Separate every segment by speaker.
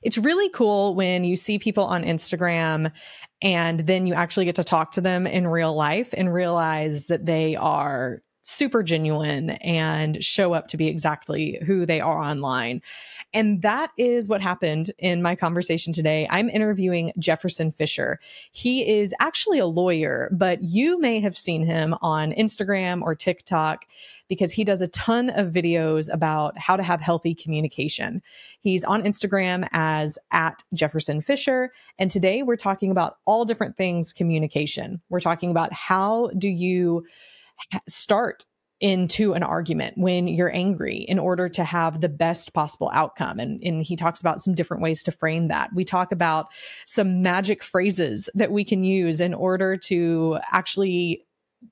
Speaker 1: it's really cool when you see people on Instagram and then you actually get to talk to them in real life and realize that they are super genuine and show up to be exactly who they are online. And that is what happened in my conversation today. I'm interviewing Jefferson Fisher. He is actually a lawyer, but you may have seen him on Instagram or TikTok because he does a ton of videos about how to have healthy communication. He's on Instagram as @JeffersonFisher. And today we're talking about all different things communication. We're talking about how do you start into an argument when you're angry in order to have the best possible outcome. And he talks about some different ways to frame that. We talk about some magic phrases that we can use in order to actually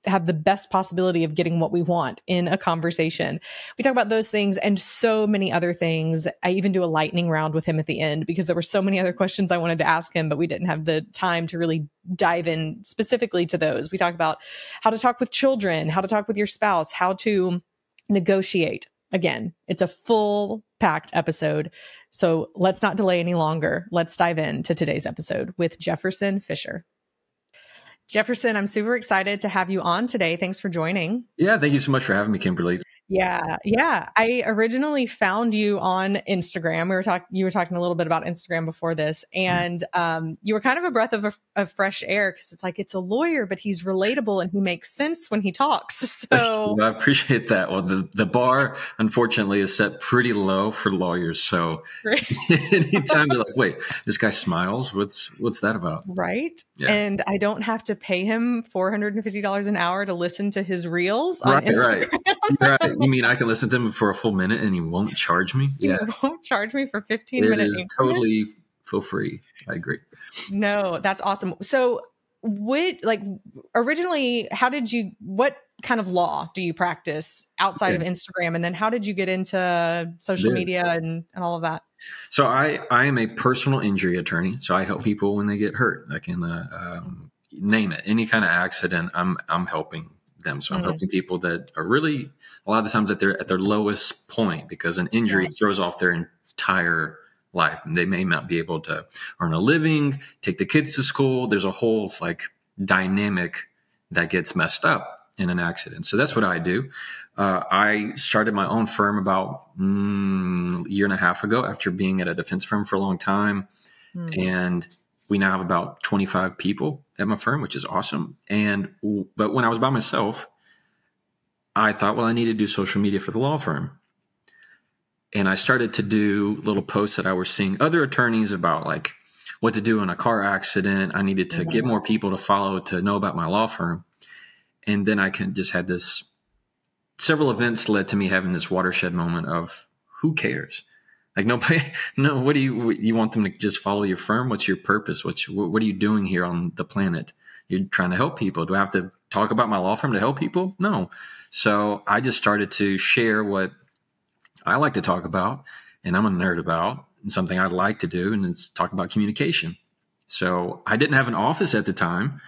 Speaker 1: have the best possibility of getting what we want in a conversation. We talk about those things and so many other things. I even do a lightning round with him at the end because there were so many other questions I wanted to ask him, but we didn't have the time to really dive in specifically to those. We talk about how to talk with children, how to talk with your spouse, how to negotiate. Again, it's a full packed episode. So let's not delay any longer. Let's dive into today's episode with Jefferson Fisher. Jefferson, I'm super excited to have you on today. Thanks for joining.
Speaker 2: Yeah, thank you so much for having me, Kimberly.
Speaker 1: Yeah. I originally found you on Instagram. You were talking a little bit about Instagram before this, and you were kind of a breath of fresh air because it's like it's a lawyer, but he's relatable and he makes sense when he talks. So
Speaker 2: I appreciate that. Well, the bar, unfortunately, is set pretty low for lawyers. So anytime you're like, wait, this guy smiles. What's that about?
Speaker 1: Right.
Speaker 2: Yeah.
Speaker 1: And I don't have to pay him $450 an hour to listen to his reels on Instagram.
Speaker 2: Right. You mean I can listen to him for a full minute and he won't charge me?
Speaker 1: Yeah. He won't charge me for 15 minutes.
Speaker 2: It is totally for free. I agree.
Speaker 1: No, that's awesome. So originally, what kind of law do you practice outside of Instagram? And then how did you get into social media and all of that?
Speaker 2: So I am a personal injury attorney. So I help people when they get hurt. I can name it, any kind of accident, I'm helping them. So I'm helping people that are really a lot of the times at their lowest point because an injury throws off their entire life. And they may not be able to earn a living, take the kids to school. There's a whole dynamic that gets messed up in an accident. So that's what I do. I started my own firm about a year and a half ago after being at a defense firm for a long time. And we now have about 25 people at my firm, which is awesome. But when I was by myself, I thought, well, I need to do social media for the law firm. And I started to do little posts that I was seeing other attorneys about, like what to do in a car accident. I needed to get more people to follow to know about my law firm. And then I just had several events led to me having this watershed moment of who cares? Like nobody, no, what do you want them to just follow your firm? What's your purpose? What are you doing here on the planet? You're trying to help people. Do I have to talk about my law firm to help people? No. So I just started to share what I like to talk about and I'm a nerd about and something I'd like to do. And it's talk about communication. So I didn't have an office at the time.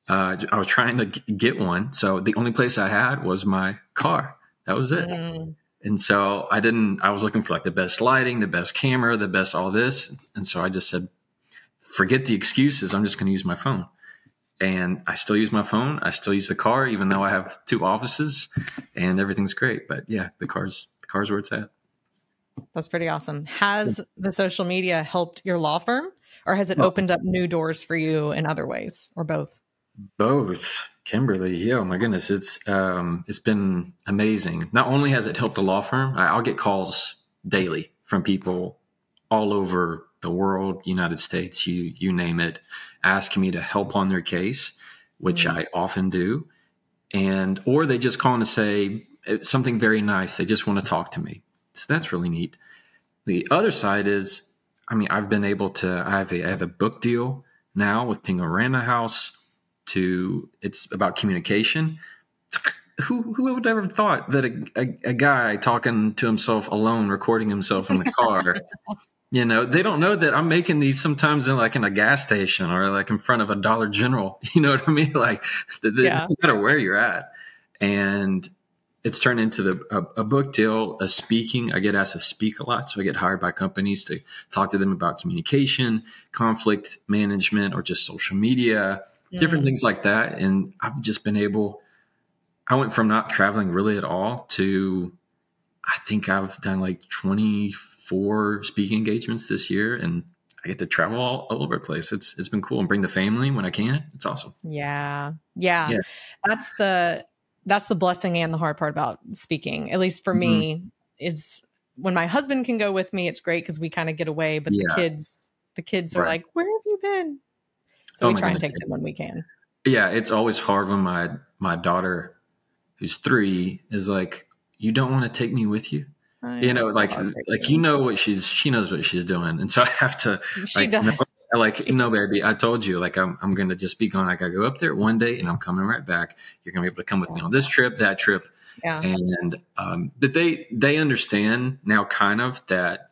Speaker 2: I was trying to get one. So the only place I had was my car. That was it. And so I was looking for the best lighting, the best camera, the best all this. And so I just said, forget the excuses. I'm just going to use my phone. And I still use my phone. I still use the car, even though I have 2 offices and everything's great. But yeah, the car's where it's at.
Speaker 1: That's pretty awesome. Has the social media helped your law firm or has it opened up new doors for you in other ways or both?
Speaker 2: Both, Kimberly. Yeah, oh my goodness. It's been amazing. Not only has it helped the law firm, I'll get calls daily from people all over the world, United States, you name it, asking me to help on their case, which I often do. Or they just call in to say it's something very nice. They just want to talk to me. So that's really neat. The other side is, I've been able to, I have a book deal now with Pingorama House. It's about communication. Who would ever thought that a guy talking to himself alone, recording himself in the car, they don't know that I'm making these sometimes in a gas station or in front of a Dollar General. You know what I mean? No matter where you're at. And it's turned into a book deal, a speaking. I get asked to speak a lot. So I get hired by companies to talk to them about communication, conflict management, or just social media, different things like that. And I've just been I went from not traveling really at all to, I think I've done like 24 speaking engagements this year, and I get to travel all over the place. It's been cool, and bring the family when I can. It's awesome.
Speaker 1: Yeah. That's the blessing and the hard part about speaking, at least for
Speaker 2: Mm-hmm.
Speaker 1: me, is when my husband can go with me, it's great because we kind of get away, but
Speaker 2: Yeah.
Speaker 1: the kids are
Speaker 2: Right.
Speaker 1: like, where have you been? So
Speaker 2: Oh
Speaker 1: we
Speaker 2: my
Speaker 1: try and
Speaker 2: goodness.
Speaker 1: take them when we can.
Speaker 2: Yeah. It's always hard when my daughter, who's 3, is like, you don't want to take me with you. You know,
Speaker 1: It's so
Speaker 2: like
Speaker 1: heartbreaking.
Speaker 2: you know she knows what she's doing, and so I have to
Speaker 1: She does.
Speaker 2: no, baby, I told you, like I'm gonna just be gone. I gotta go up there one day, and I'm coming right back. You're gonna be able to come with me on this trip, that trip,
Speaker 1: Yeah.
Speaker 2: and that they understand now, kind of, that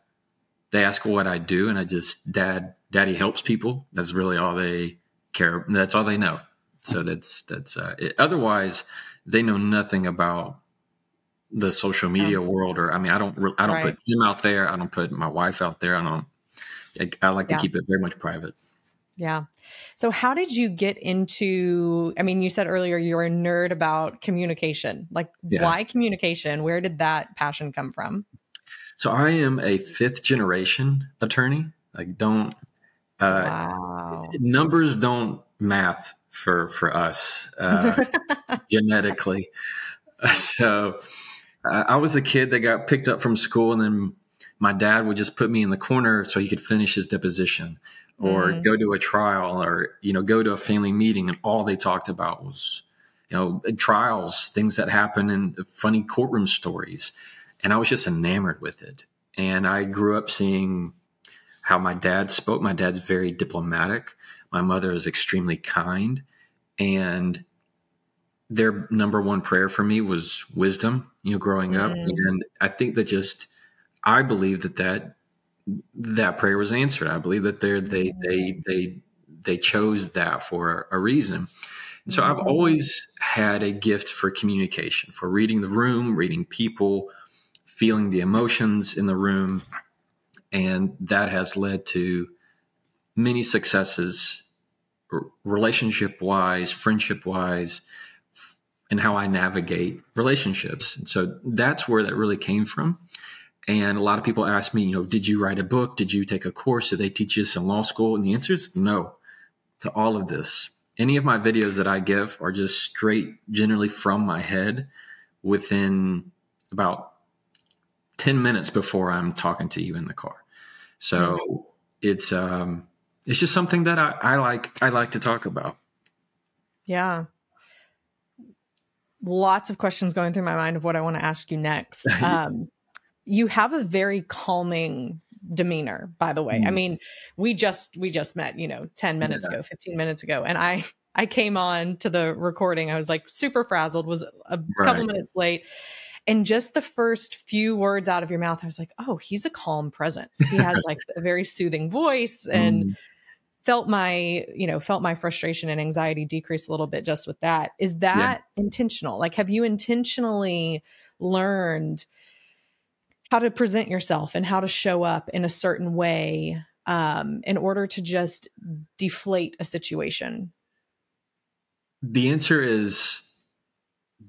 Speaker 2: they ask what I do, and I just daddy helps people. That's really all they care. That's all they know. So that's it. Otherwise, they know nothing about the social media world, or I mean, I don't
Speaker 1: Right.
Speaker 2: put him out there. I don't put my wife out there. I like to
Speaker 1: Yeah.
Speaker 2: keep it very much private.
Speaker 1: Yeah. So how did you get into, I mean, you said earlier you're a nerd about communication. Like,
Speaker 2: Yeah.
Speaker 1: why communication? Where did that passion come from?
Speaker 2: So I am a 5th generation attorney. Like,
Speaker 1: Wow.
Speaker 2: numbers don't math for us genetically. So I was a kid that got picked up from school, and then my dad would just put me in the corner so he could finish his deposition, or go to a trial, or, go to a family meeting, and all they talked about was, trials, things that happen, and funny courtroom stories. And I was just enamored with it. And I grew up seeing how my dad spoke. My dad's very diplomatic. My mother is extremely kind. And their number one prayer for me was wisdom, growing up. And I think that I believe that prayer was answered. I believe that they chose that for a reason. And so I've always had a gift for communication, for reading the room, reading people, feeling the emotions in the room. And that has led to many successes, relationship wise, friendship wise, and how I navigate relationships. And so that's where that really came from. And a lot of people ask me, did you write a book? Did you take a course? Did they teach this in law school? And the answer is no to all of this. Any of my videos that I give are just straight, generally from my head, within about 10 minutes before I'm talking to you in the car. So it's just something that I like to talk about.
Speaker 1: Yeah. Lots of questions going through my mind of what I want to ask you next. You have a very calming demeanor, by the way. I mean, we just met, 10 minutes ago, 15 minutes ago. And I came on to the recording. I was like super frazzled, was a couple minutes late. And just the first few words out of your mouth, I was like, oh, he's a calm presence. He has like a very soothing voice, and felt my frustration and anxiety decrease a little bit just with that. Is that intentional? Like, have you intentionally learned how to present yourself and how to show up in a certain way in order to just deflate a situation?
Speaker 2: The answer is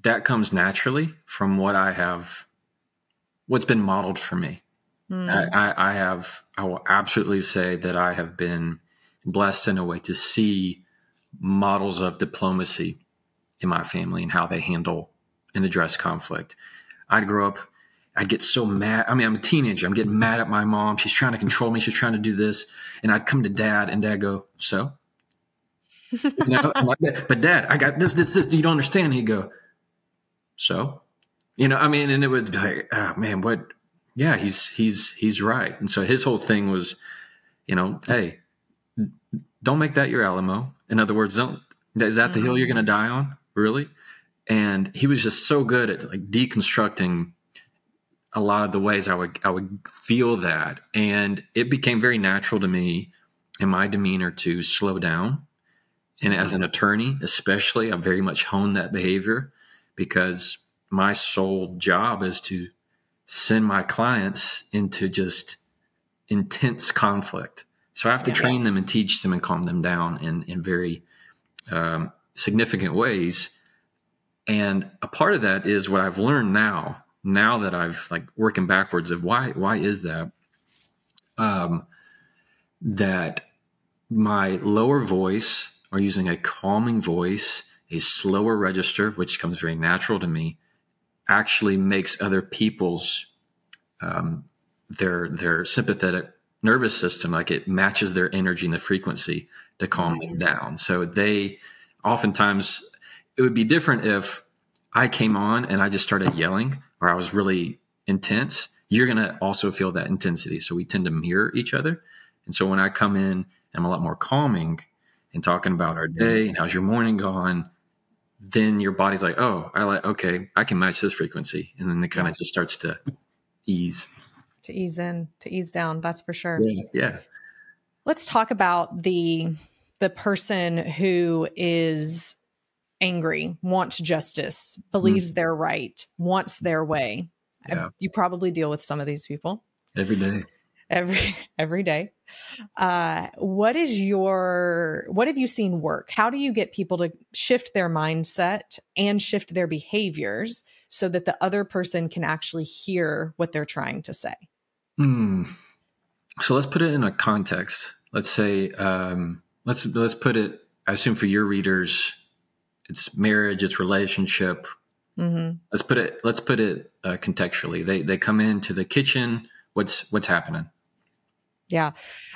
Speaker 2: that comes naturally from what's been modeled for me. I will absolutely say that I have been blessed in a way to see models of diplomacy in my family and how they handle and address conflict. I'd grow up, I'd get so mad. I mean, I'm a teenager. I'm getting mad at my mom. She's trying to control me. She's trying to do this. And I'd come to dad, and dad go, so? I'm like, but dad, I got this. You don't understand. And he'd go, so? And it would be like, oh man, what? Yeah, he's right. And so his whole thing was, hey, don't make that your Alamo. In other words, is that the hill you're going to die on? Really? And he was just so good at like deconstructing a lot of the ways I would feel that. And it became very natural to me in my demeanor to slow down. And as an attorney, especially, I very much honed that behavior, because my sole job is to send my clients into just intense conflict. So I have to train them and teach them and calm them down in very significant ways. And a part of that is what I've learned now that I've like working backwards of why is that? That my lower voice, or using a calming voice, a slower register, which comes very natural to me, actually makes other people's their sympathetic nervous system, like it matches their energy and the frequency to calm them down. So they oftentimes, it would be different if I came on and I just started yelling or I was really intense. You're going to also feel that intensity. So we tend to mirror each other. And so when I come in, I'm a lot more calming and talking about our day and how's your morning gone, then your body's like, oh, okay, I can match this frequency. And then it kind of just starts to ease.
Speaker 1: To ease in, to ease down. That's for sure.
Speaker 2: Yeah.
Speaker 1: Let's talk about the person who is angry, wants justice, believes they're right, wants their way.
Speaker 2: Yeah.
Speaker 1: You probably deal with some of these people
Speaker 2: every day.
Speaker 1: Every day. What have you seen work? How do you get people to shift their mindset and shift their behaviors so that the other person can actually hear what they're trying to say?
Speaker 2: So let's put it in a context. Let's say, let's put it, I assume for your readers, it's marriage, it's relationship. Let's put it contextually. They come into the kitchen. What's happening?
Speaker 1: Yeah.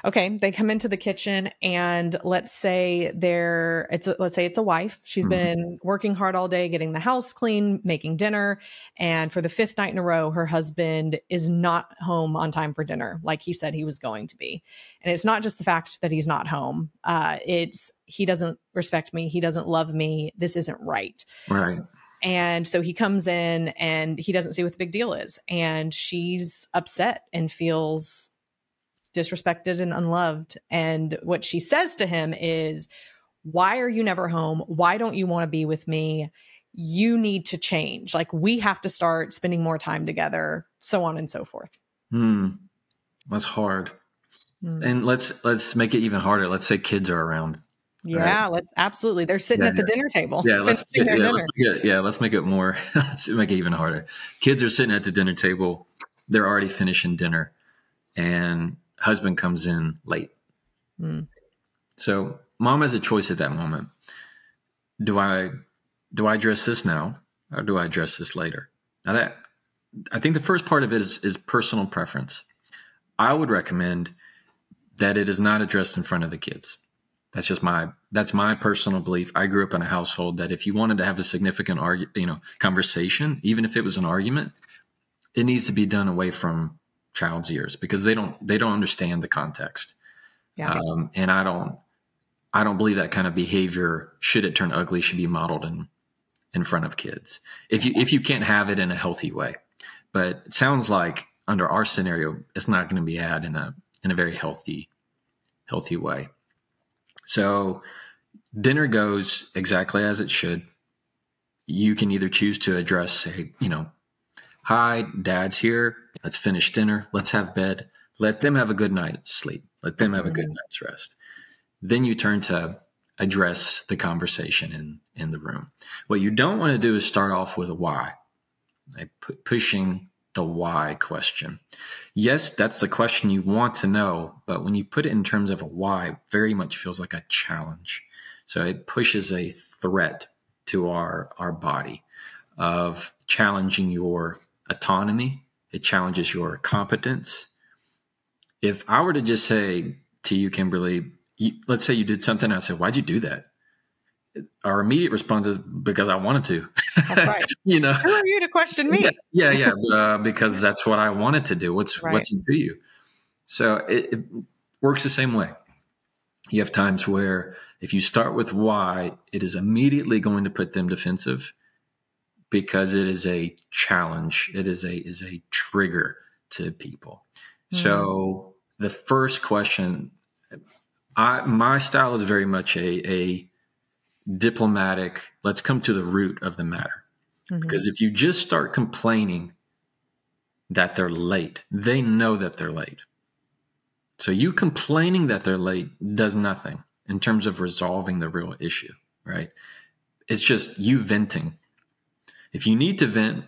Speaker 1: Okay. They come into the kitchen and let's say it's a wife. She's been working hard all day, getting the house clean, making dinner. And for the 5th night in a row, her husband is not home on time for dinner, like he said he was going to be. And it's not just the fact that he's not home. It's he doesn't respect me. He doesn't love me. This isn't right.
Speaker 2: Right.
Speaker 1: And so he comes in and he doesn't see what the big deal is. And she's upset and feels disrespected and unloved. And what she says to him is, why are you never home? Why don't you want to be with me? You need to change. Like, we have to start spending more time together, so on and so forth.
Speaker 2: That's hard. And let's make it even harder. Let's say kids are around.
Speaker 1: Yeah, right? Absolutely. They're sitting at the dinner table.
Speaker 2: Yeah, let's make it more. Let's make it even harder. Kids are sitting at the dinner table. They're already finishing dinner, and husband comes in late. So mom has a choice at that moment. Do I address this now, or do I address this later? Now I think the first part of it is personal preference. I would recommend that it is not addressed in front of the kids. That's my personal belief. I grew up in a household that if you wanted to have a significant conversation, even if it was an argument, it needs to be done away from child's ears, because they don't understand the context. Yeah. And I don't believe that kind of behavior, should it turn ugly, should be modeled in front of kids. If you can't have it in a healthy way. But it sounds like under our scenario, it's not going to be had in a very healthy way. So dinner goes exactly as it should. You can either choose to address, say, hi, dad's here. Let's finish dinner. Let's have bed. Let them have a good night's sleep. Let them have a good night's rest. Then you turn to address the conversation in the room. What you don't want to do is start off with a why, like pushing the why question. Yes, that's the question you want to know, but when you put it in terms of a why, it very much feels like a challenge. So it pushes a threat to our body of challenging your autonomy. It challenges your competence. If I were to just say to you, Kimberly, let's say you did something, I said, why'd you do that? Our immediate response is, because I wanted to.
Speaker 1: That's right. Who are you to question me?
Speaker 2: Yeah. Because that's what I wanted to do. What's in you? So it works the same way. You have times where if you start with why, it is immediately going to put them defensive, because it is a challenge. It is a trigger to people. So the first question, my style is very much a diplomatic, let's come to the root of the matter. Because if you just start complaining that they're late, they know that they're late. So you complaining that they're late does nothing in terms of resolving the real issue, right? It's just you venting. If you need to vent,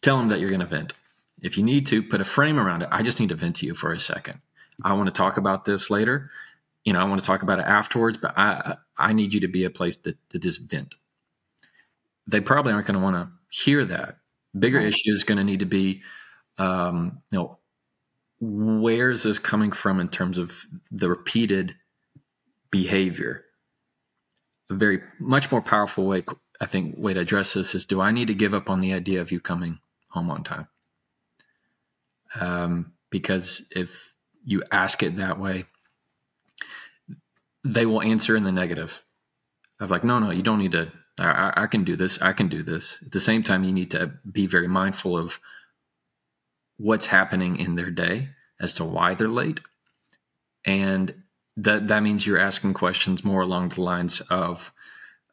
Speaker 2: tell them that you're going to vent. If you need to, put a frame around it. I just need to vent to you for a second. I want to talk about this later. I want to talk about it afterwards, but I need you to be a place to just vent. They probably aren't going to want to hear that. Bigger issue is going to need to be, where is this coming from in terms of the repeated behavior? A very much more powerful way, I think, way to address this is, do I need to give up on the idea of you coming home on time? Because if you ask it that way, they will answer in the negative of like, no, you don't need to. I can do this. I can do this. At the same time, you need to be very mindful of what's happening in their day as to why they're late. And that means you're asking questions more along the lines of,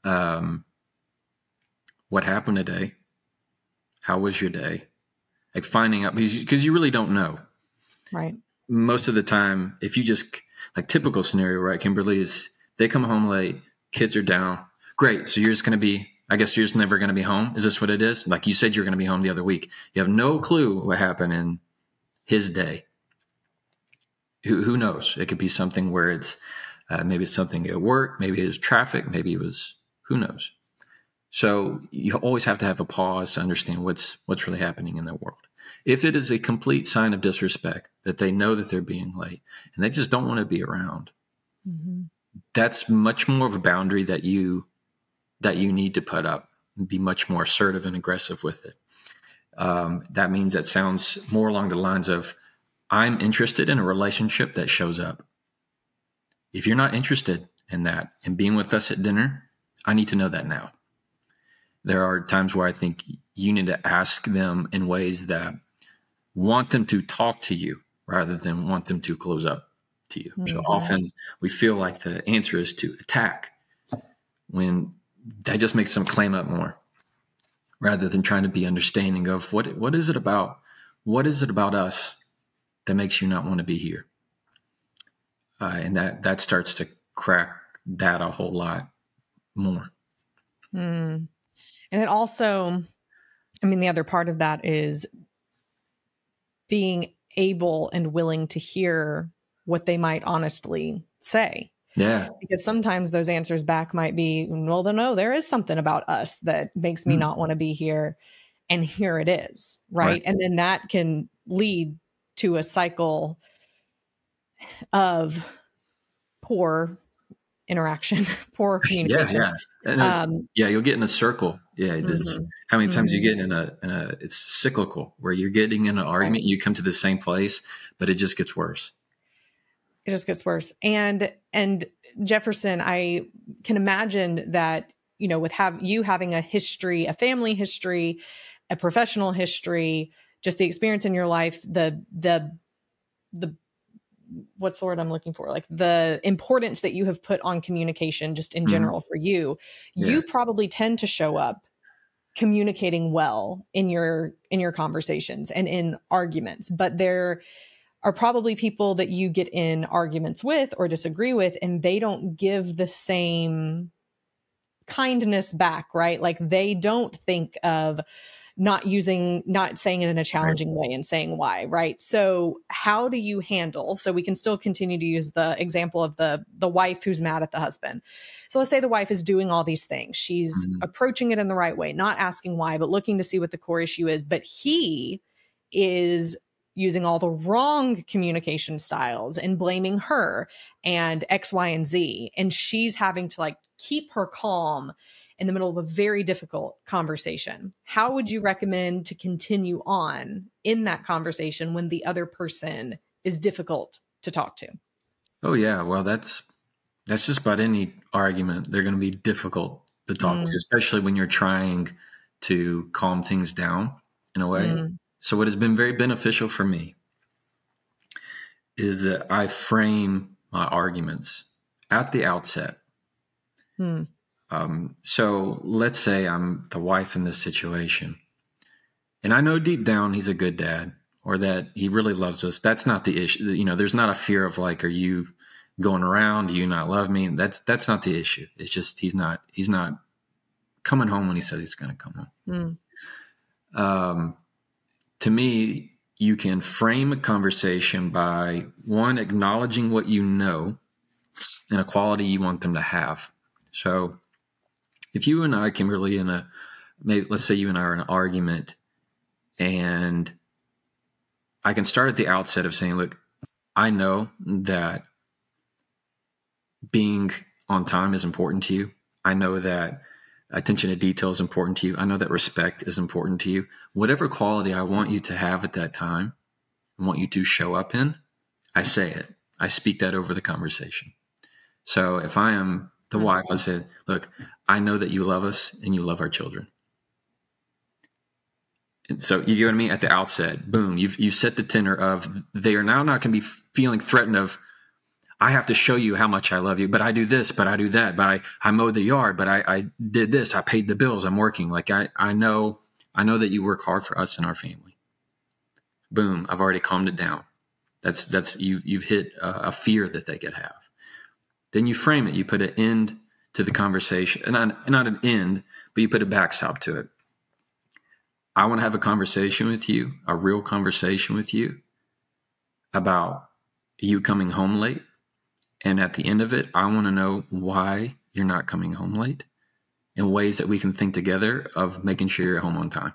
Speaker 2: what happened today? How was your day? Like finding out, because you really don't know.
Speaker 1: Right.
Speaker 2: Most of the time, if you just, like typical scenario, right, Kimberly, is they come home late, kids are down. Great. So you're just going to be, I guess you're just never going to be home. Is this what it is? Like you said, you're going to be home the other week. You have no clue what happened in his day. Who knows? It could be something where it's, maybe it's something at work. Maybe it was traffic. Maybe it was, who knows? So you always have to have a pause to understand what's really happening in their world. If it is a complete sign of disrespect that they know that they're being late and they just don't want to be around, that's much more of a boundary that you need to put up and be much more assertive and aggressive with it. That means that sounds more along the lines of, I'm interested in a relationship that shows up. If you're not interested in that and being with us at dinner, I need to know that now. There are times where I think you need to ask them in ways that want them to talk to you rather than want them to close up to you. So often we feel like the answer is to attack, when that just makes them claim up more rather than trying to be understanding of what is it about us that makes you not want to be here. And that starts to crack that a whole lot more.
Speaker 1: And it also, the other part of that is being able and willing to hear what they might honestly say.
Speaker 2: Yeah.
Speaker 1: Because sometimes those answers back might be, well, no, there is something about us that makes me not want to be here. And here it is. Right. And then that can lead to a cycle of poor interaction, poor communication.
Speaker 2: And you'll get in a circle. How many times you get in a it's cyclical, where you're getting in an argument, you come to the same place, but it just gets worse.
Speaker 1: It just gets worse. And Jefferson, I can imagine that, with you having a history, a family history, a professional history, just the experience in your life, the what's the word I'm looking for? Like the importance that you have put on communication just in general for you, you probably tend to show up communicating well in your conversations and in arguments, but there are probably people that you get in arguments with or disagree with, and they don't give the same kindness back, right? Like they don't think of not saying it in a challenging way and saying why, right? So how do you handle, so we can still continue to use the example of the wife who's mad at the husband. So let's say the wife is doing all these things. She's approaching it in the right way, not asking why, but looking to see what the core issue is. But he is using all the wrong communication styles and blaming her and X, Y, and Z. And she's having to keep her calm in the middle of a very difficult conversation. How would you recommend to continue on in that conversation when the other person is difficult to talk to?
Speaker 2: Oh yeah. Well, that's just about any argument. They're going to be difficult to talk to, especially when you're trying to calm things down in a way. So what has been very beneficial for me is that I frame my arguments at the outset So let's say I'm the wife in this situation, and I know deep down he's a good dad, or that he really loves us. That's not the issue. You know, there's not a fear of like, are you going around? Do you not love me? That's not the issue. It's just he's not coming home when he says he's going to come home. To me, you can frame a conversation by, one, acknowledging what you know and a quality you want them to have. So if you and I, Kimberly, maybe let's say you and I are in an argument, and I can start at the outset of saying, look, I know that being on time is important to you. I know that attention to detail is important to you. I know that respect is important to you. Whatever quality I want you to have at that time, I want you to show up in, I say it. I speak that over the conversation. So if I am the wife, I said, look, I know that you love us and you love our children. And so you get what I mean? At the outset, boom, you set the tenor of, they are now not going to be feeling threatened of, I have to show you how much I love you, but I do this, but I do that, but I mowed the yard, but I did this, I paid the bills, I'm working. Like I know that you work hard for us and our family. Boom, I've already calmed it down. That's you've hit a fear that they could have. Then you frame it. You put an end to the conversation, and not an end, but you put a backstop to it. I want to have a conversation with you, a real conversation with you about you coming home late. And at the end of it, I want to know why you're not coming home late, and ways that we can think together of making sure you're home on time.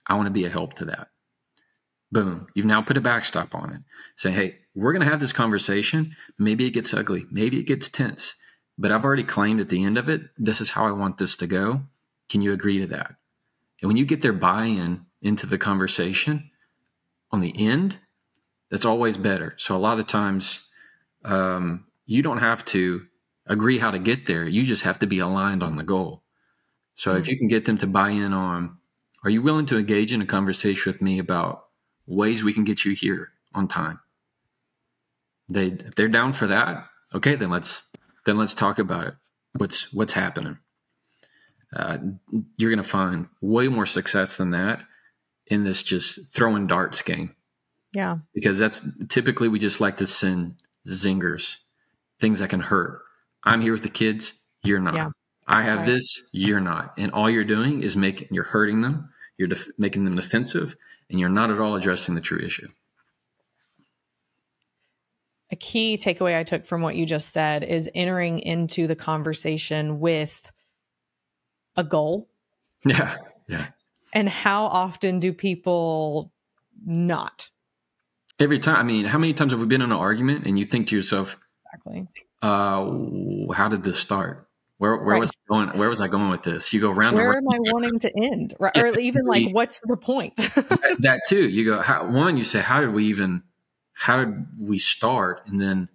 Speaker 2: I want to be a help to that. Boom. You've now put a backstop on it. Say, hey, we're going to have this conversation. Maybe it gets ugly. Maybe it gets tense. But I've already claimed at the end of it, this is how I want this to go. Can you agree to that? And when you get their buy-in into the conversation on the end, that's always better. So a lot of times, you don't have to agree how to get there. You just have to be aligned on the goal. So if you can get them to buy in on, are you willing to engage in a conversation with me about ways we can get you here on time? If they're down for that, okay, then let's talk about it. What's happening? You're going to find way more success than that in this just throwing darts game.
Speaker 1: Yeah.
Speaker 2: Because that's typically, we just like to send zingers, things that can hurt. I'm here with the kids. You're not. Yeah. I have this. You're not. And all you're doing is you're hurting them. You're making them defensive, and you're not at all addressing the true issue.
Speaker 1: A key takeaway I took from what you just said is entering into the conversation with a goal.
Speaker 2: Yeah. Yeah.
Speaker 1: And how often do people not?
Speaker 2: Every time. I mean, how many times have we been in an argument and you think to yourself,
Speaker 1: exactly,
Speaker 2: how did this start? Where was I going? Where was I going with this? You go round.
Speaker 1: Where am I wanting to end? Right? Yeah, or even like, what's the point?
Speaker 2: that too. You go, you say, how did we start? And then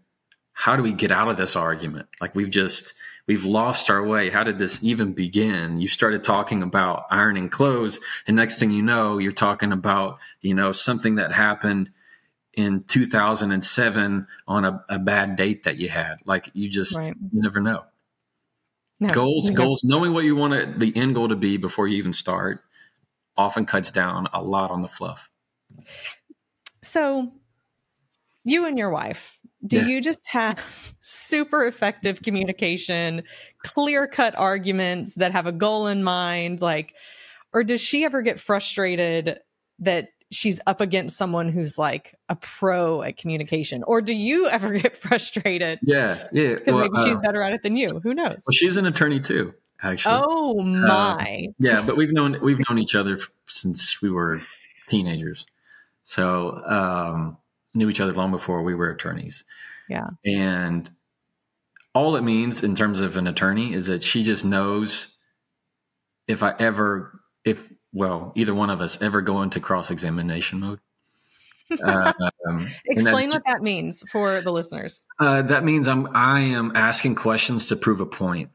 Speaker 2: how do we get out of this argument? Like we've lost our way. How did this even begin? You started talking about ironing clothes, and next thing you know, you're talking about, something that happened in 2007 on a bad date that you had. Like you never know. No, goals, knowing what you want the end goal to be before you even start often cuts down a lot on the fluff.
Speaker 1: So you and your wife, do you just have super effective communication, clear-cut arguments that have a goal in mind? Or does she ever get frustrated that she's up against someone who's like a pro at communication? Or do you ever get frustrated?
Speaker 2: Yeah.
Speaker 1: Because maybe she's better at it than you. Who knows?
Speaker 2: Well, she's an attorney too, actually.
Speaker 1: Oh my.
Speaker 2: Yeah, but we've known each other since we were teenagers. So knew each other long before we were attorneys.
Speaker 1: Yeah.
Speaker 2: And all it means in terms of an attorney is that she just knows if either one of us ever go into cross-examination mode.
Speaker 1: Explain what that means for the listeners.
Speaker 2: That means I am asking questions to prove a point.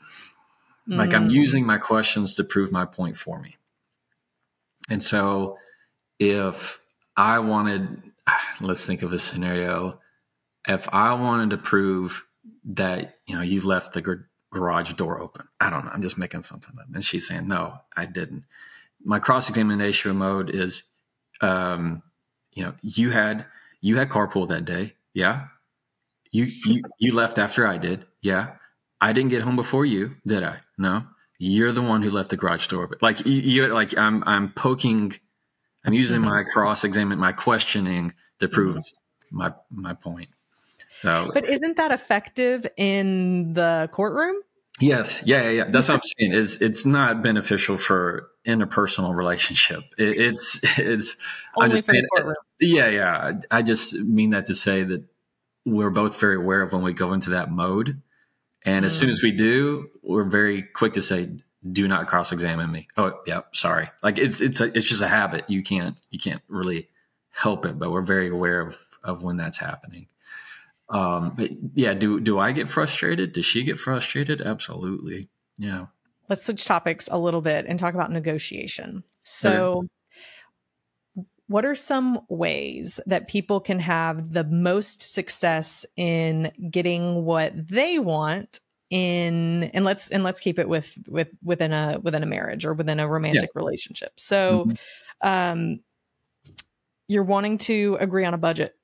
Speaker 2: Like I'm using my questions to prove my point for me. And so if I wanted, let's think of a scenario. If I wanted to prove that, you left the garage door open. I don't know. I'm just making something up. And she's saying, no, I didn't. My cross-examination mode is, you had carpool that day. Yeah. You left after I did. Yeah. I didn't get home before you, did I? No. You're the one who left the garage door open. Like I'm poking, I'm using my my questioning to prove my point. So,
Speaker 1: but isn't that effective in the courtroom?
Speaker 2: Yes. Yeah. That's what I'm saying. It's not beneficial for interpersonal relationship. It's
Speaker 1: only for the courtroom.
Speaker 2: Yeah. I just mean that to say that we're both very aware of when we go into that mode. And as soon as we do, we're very quick to say, do not cross-examine me. Oh, yeah, sorry. Like it's just a habit. You can't really help it, but we're very aware of when that's happening. But yeah, do I get frustrated? Does she get frustrated? Absolutely. Yeah.
Speaker 1: Let's switch topics a little bit and talk about negotiation. So what are some ways that people can have the most success in getting what they want and let's keep it within a marriage or within a romantic relationship. So you're wanting to agree on a budget.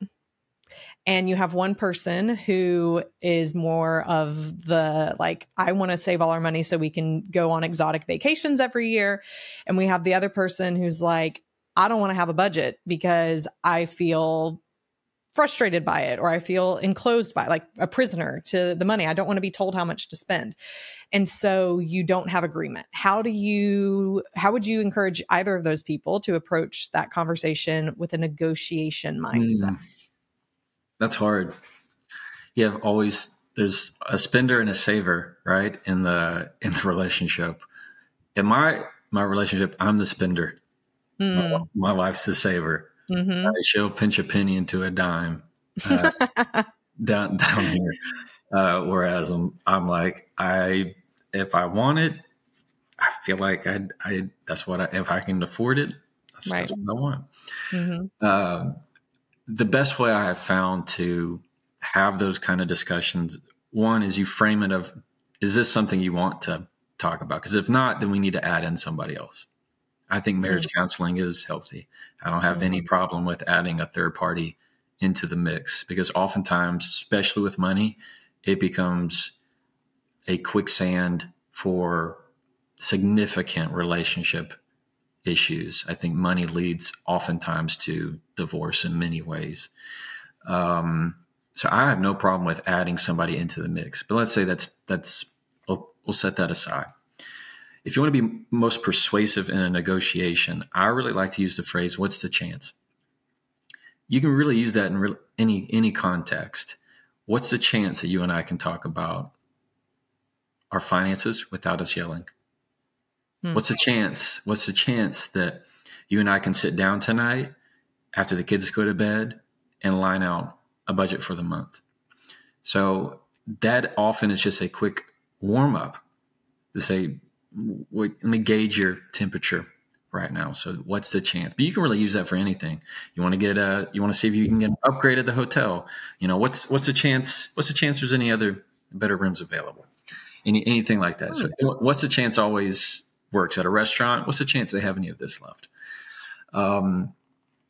Speaker 1: And you have one person who is more of the, like, I want to save all our money so we can go on exotic vacations every year. And we have the other person who's like, I don't want to have a budget because I feel frustrated by it, or I feel enclosed by, like a prisoner to the money. I don't want to be told how much to spend. And so you don't have agreement. How would you encourage either of those people to approach that conversation with a negotiation mindset?
Speaker 2: That's hard. There's a spender and a saver, right? In the relationship. In my relationship, I'm the spender. My wife's the saver. She'll pinch a penny into a dime down here. Whereas I'm like, if I want it, I feel like if I can afford it, that's what I want. The best way I have found to have those kind of discussions, one is you frame it of, is this something you want to talk about? Because if not, then we need to add in somebody else. I think marriage counseling is healthy. I don't have any problem with adding a third party into the mix, because oftentimes, especially with money, it becomes a quicksand for significant relationship issues. I think money leads oftentimes to divorce in many ways. So I have no problem with adding somebody into the mix, but let's say we'll set that aside. If you want to be most persuasive in a negotiation, I really like to use the phrase, what's the chance? You can really use that in any context. What's the chance that you and I can talk about our finances without us yelling? What's the chance? What's the chance that you and I can sit down tonight after the kids go to bed and line out a budget for the month? So that often is just a quick warm up to say, let me gauge your temperature right now. So what's the chance? But you can really use that for anything. You want to see if you can get an upgrade at the hotel. What's the chance? What's the chance there's any other better rooms available? Anything like that. So what's the chance always works. At a restaurant, what's the chance they have any of this left?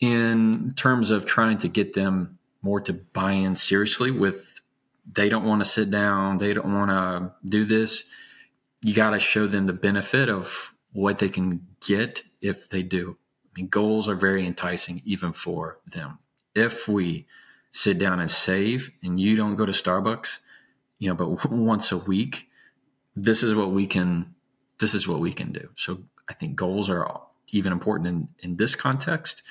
Speaker 2: In terms of trying to get them more to buy in seriously they don't want to sit down, they don't want to do this, you got to show them the benefit of what they can get if they do. I mean, goals are very enticing even for them. If we sit down and save and you don't go to Starbucks, but once a week, this is what we can do. So I think goals are even important in this context.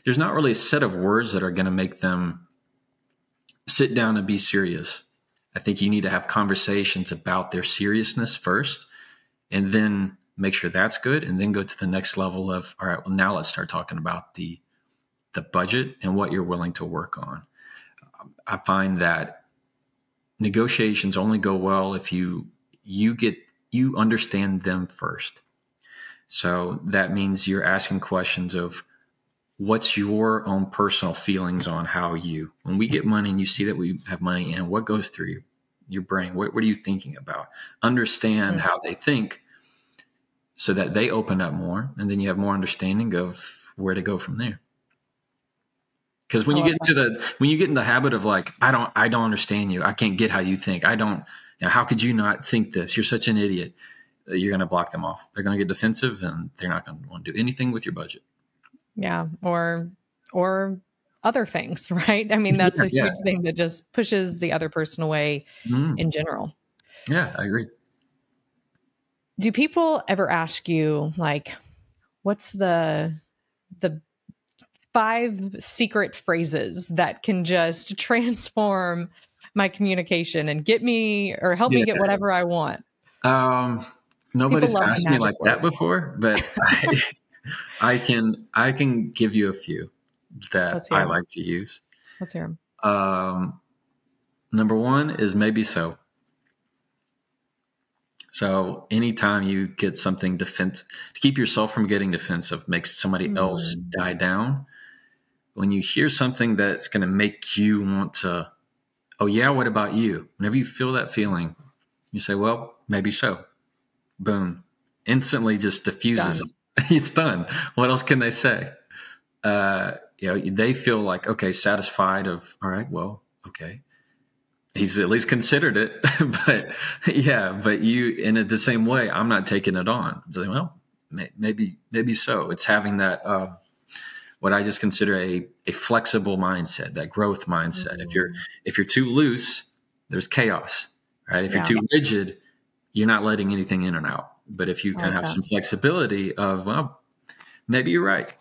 Speaker 2: There's not really a set of words that are going to make them sit down and be serious. I think you need to have conversations about their seriousness first, and then make sure that's good, and then go to the next level of, all right, well, now let's start talking about the budget and what you're willing to work on. I find that negotiations only go well if you understand them first. So that means you're asking questions of, what's your own personal feelings on when we get money and you see that we have money and what goes through your brain? What are you thinking about? Understand how they think so that they open up more, and then you have more understanding of where to go from there. Because when you get in the habit of like, I don't understand you. I can't get how you think. How could you not think this? You're such an idiot. You're going to block them off. They're going to get defensive, and they're not going to want to do anything with your budget.
Speaker 1: Yeah. Or other things, right? I mean, that's a huge thing that just pushes the other person away in general.
Speaker 2: Yeah, I agree.
Speaker 1: Do people ever ask you, like, what's the 5 secret phrases that can just transform my communication and get me or help me get whatever I want?
Speaker 2: Nobody's asked me like that before, but I can give you a few that I like to use.
Speaker 1: Let's hear them.
Speaker 2: Number 1 is maybe so. So anytime you get something defensive, to keep yourself from getting defensive, makes somebody else die down. When you hear something that's going to make you want to, oh yeah, what about you? Whenever you feel that feeling, you say, well, maybe so. Boom. Instantly just diffuses it. It's done. What else can they say? They feel like, okay, satisfied of, all right, well, okay. He's at least considered it, but you, and in the same way, I'm not taking it on. So, well, maybe so. It's having that, what I just consider a flexible mindset, that growth mindset. If you're too loose, there's chaos, right? If you're too rigid, you're not letting anything in and out. But if you can have some flexibility of, well, maybe you're right.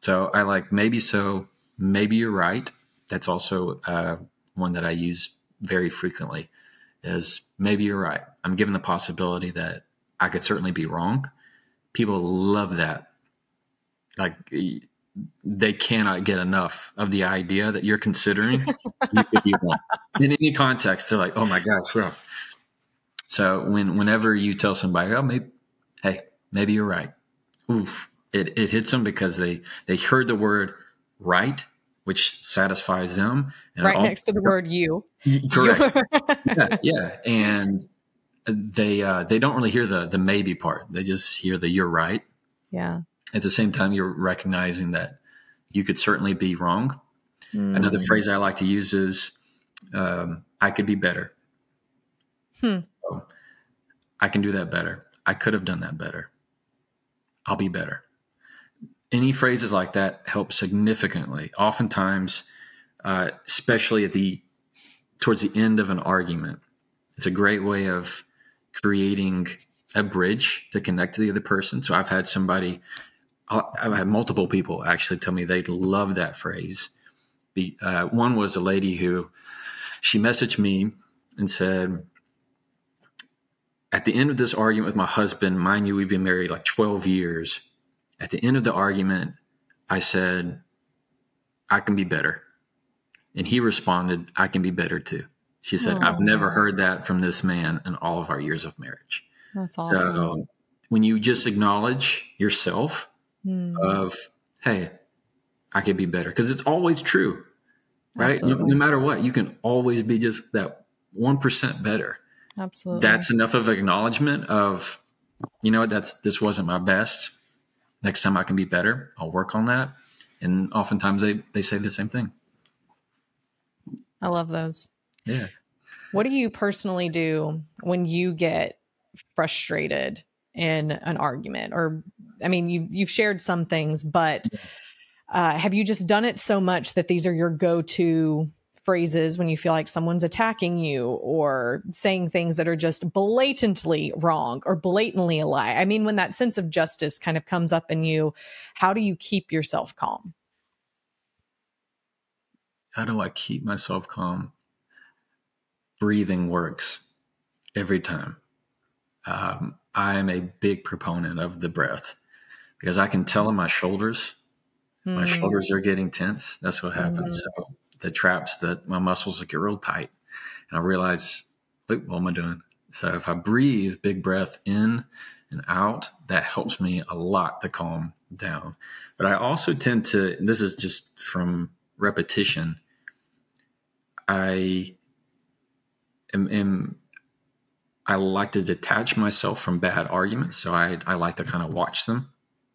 Speaker 2: So I like maybe so, maybe you're right. That's also one that I use very frequently, is maybe you're right. I'm given the possibility that I could certainly be wrong. People love that. Like, they cannot get enough of the idea that you're considering you could be wrong. In any context, they're like, oh my gosh, well. So whenever you tell somebody, oh, maybe you're right. Oof, it hits them because they heard the word right, which satisfies them. And
Speaker 1: right next to the word you.
Speaker 2: Correct. yeah. And they don't really hear the maybe part. They just hear the you're right.
Speaker 1: Yeah.
Speaker 2: At the same time, you're recognizing that you could certainly be wrong. Another phrase I like to use is, I could be better. So, I can do that better. I could have done that better. I'll be better. Any phrases like that help significantly. Oftentimes, especially towards the end of an argument, it's a great way of creating a bridge to connect to the other person. So I've had multiple people actually tell me they love that phrase. One was a lady who, she messaged me and said, at the end of this argument with my husband, mind you, we've been married like 12 years. At the end of the argument, I said, I can be better. And he responded, I can be better too. She said, I've never heard that from this man in all of our years of marriage.
Speaker 1: That's awesome.
Speaker 2: So when you just acknowledge yourself of, hey, I could be better, because it's always true, right? No matter what, you can always be just that 1% better.
Speaker 1: Absolutely.
Speaker 2: That's enough of acknowledgement of, this wasn't my best. Next time I can be better. I'll work on that. And oftentimes they say the same thing.
Speaker 1: I love those.
Speaker 2: Yeah.
Speaker 1: What do you personally do when you get frustrated in an argument? Or, I mean, you've shared some things, but have you just done it so much that these are your go-to phrases when you feel like someone's attacking you or saying things that are just blatantly wrong or blatantly a lie? I mean, when that sense of justice kind of comes up in you, how do you keep yourself calm?
Speaker 2: How do I keep myself calm? Breathing works every time. I am a big proponent of the breath, because I can tell in my shoulders are getting tense. That's what happens. So the traps that my muscles get real tight, and I realize, wait, what am I doing? So if I breathe, big breath in and out, that helps me a lot to calm down. But I also tend to, and this is just from repetition, I am I like to detach myself from bad arguments. So I like to kind of watch them,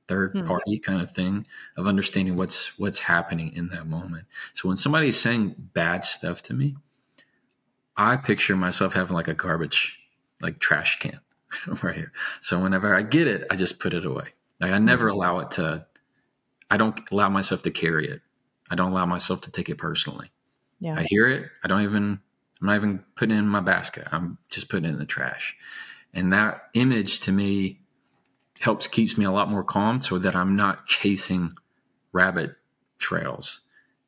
Speaker 2: third party kind of thing of understanding what's happening in that moment. So when somebody's saying bad stuff to me, I picture myself having like a garbage, like trash can right here. So whenever I get it, I just put it away. Like I never allow it to, I don't allow myself to carry it. I don't allow myself to take it personally.
Speaker 1: Yeah.
Speaker 2: I hear it. I'm not even putting it in my basket. I'm just putting it in the trash. And that image to me keeps me a lot more calm so that I'm not chasing rabbit trails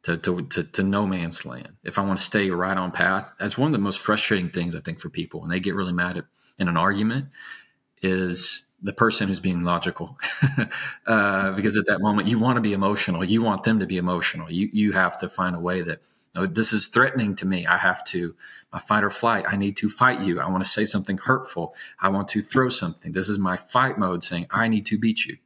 Speaker 2: to no man's land. If I want to stay right on path, that's one of the most frustrating things I think for people when they get really mad in an argument is the person who's being logical. Because at that moment you want to be emotional. You want them to be emotional. You have to find a way that, this is threatening to me. I have to, my fight or flight. I need to fight you. I want to say something hurtful. I want to throw something. This is my fight mode saying, I need to beat you.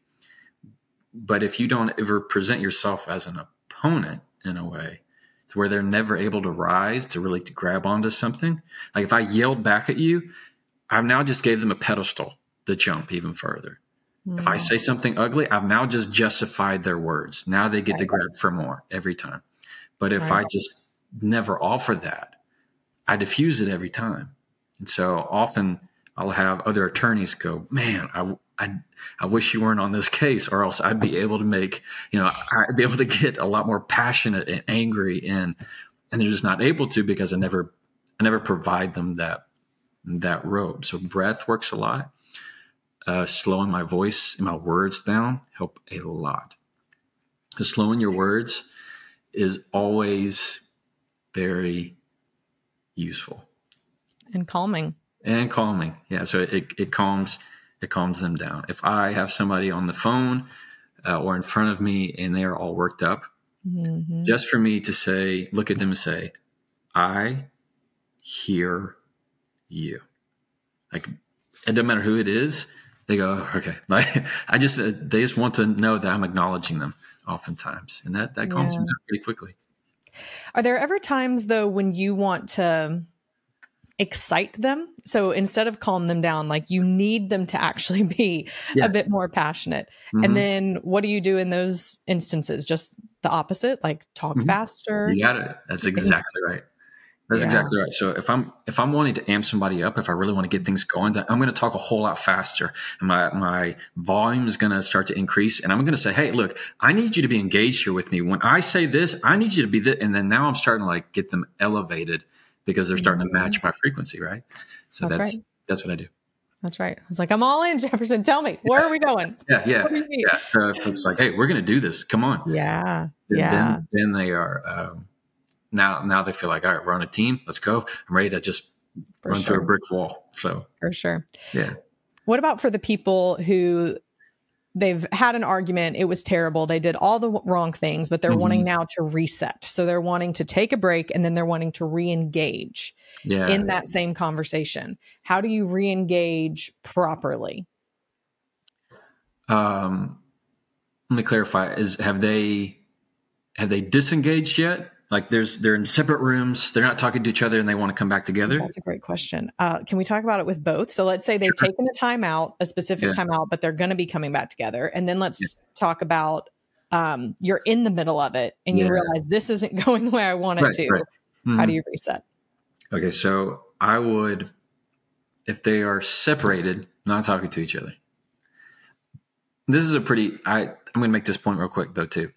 Speaker 2: But if you don't ever present yourself as an opponent in a way to where they're never able to rise, to really to grab onto something. Like if I yelled back at you, I've now just gave them a pedestal to jump even further. If I say something ugly, I've now just justified their words. Now they get to grab for more every time. But if I just never offer that, I diffuse it every time. And so often I'll have other attorneys go, man, I wish you weren't on this case, or else I'd be able to make, I'd be able to get a lot more passionate and angry, and they're just not able to because I never provide them that rope. So breath works a lot. Slowing my voice and my words down help a lot. Because slowing your words is always very useful
Speaker 1: and calming.
Speaker 2: Yeah. So it calms them down. If I have somebody on the phone or in front of me and they are all worked up, just for me to look at them and say, I hear you. Like, it doesn't matter who it is. They go, oh, okay. Like they just want to know that I'm acknowledging them oftentimes. And that calms them down pretty quickly.
Speaker 1: Are there ever times though, when you want to excite them? So instead of calm them down, like you need them to actually be a bit more passionate. And then what do you do in those instances? Just the opposite, like talk faster.
Speaker 2: You got it. That's exactly right. That's exactly right. So if I'm wanting to amp somebody up, if I really want to get things going, then I'm going to talk a whole lot faster, and my volume is going to start to increase. And I'm going to say, hey, look, I need you to be engaged here with me. When I say this, I need you to be this. And then now I'm starting to like get them elevated because they're starting to match my frequency. Right. So that's what I do.
Speaker 1: That's right. I was like, I'm all in, Jefferson. Tell me, where are we going?
Speaker 2: Yeah. What do you need? So if it's like, hey, we're going to do this. Come on.
Speaker 1: Yeah.
Speaker 2: Then they are, Now they feel like, all right, we're on a team. Let's go. I'm ready to just run through a brick wall. So
Speaker 1: for sure.
Speaker 2: Yeah.
Speaker 1: What about for the people who they've had an argument? It was terrible. They did all the wrong things, but they're wanting now to reset. So they're wanting to take a break and then they're wanting to re-engage in that same conversation. How do you re-engage properly?
Speaker 2: Let me clarify. Have they disengaged yet? Like they're in separate rooms. They're not talking to each other and they want to come back together.
Speaker 1: That's a great question. Can we talk about it with both? So let's say they've taken a timeout, a specific timeout, but they're going to be coming back together. And then let's talk about you're in the middle of it and you realize this isn't going the way I want it to. Right. How do you reset? Okay.
Speaker 2: So I would, if they are separated, not talking to each other. This is I'm going to make this point real quick though, too.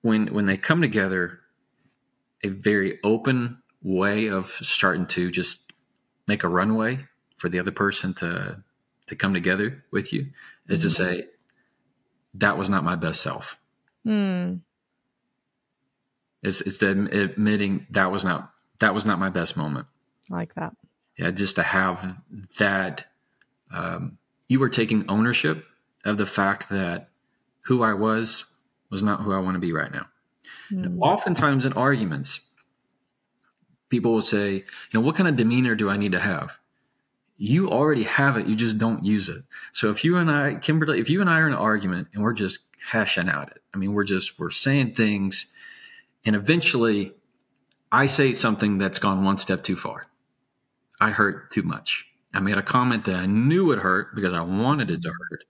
Speaker 2: When they come together, a very open way of starting to just make a runway for the other person to come together with you is to say, that was not my best self. It's admitting that was not my best moment.
Speaker 1: I like that.
Speaker 2: Yeah. Just to have that, you were taking ownership of the fact that who I was not who I want to be right now. And oftentimes in arguments, people will say, what kind of demeanor do I need to have? You already have it. You just don't use it. So if you and I, Kimberly, are in an argument and we're just hashing out it, we're saying things, and eventually I say something that's gone one step too far. I hurt too much. I made a comment that I knew would hurt because I wanted it to hurt.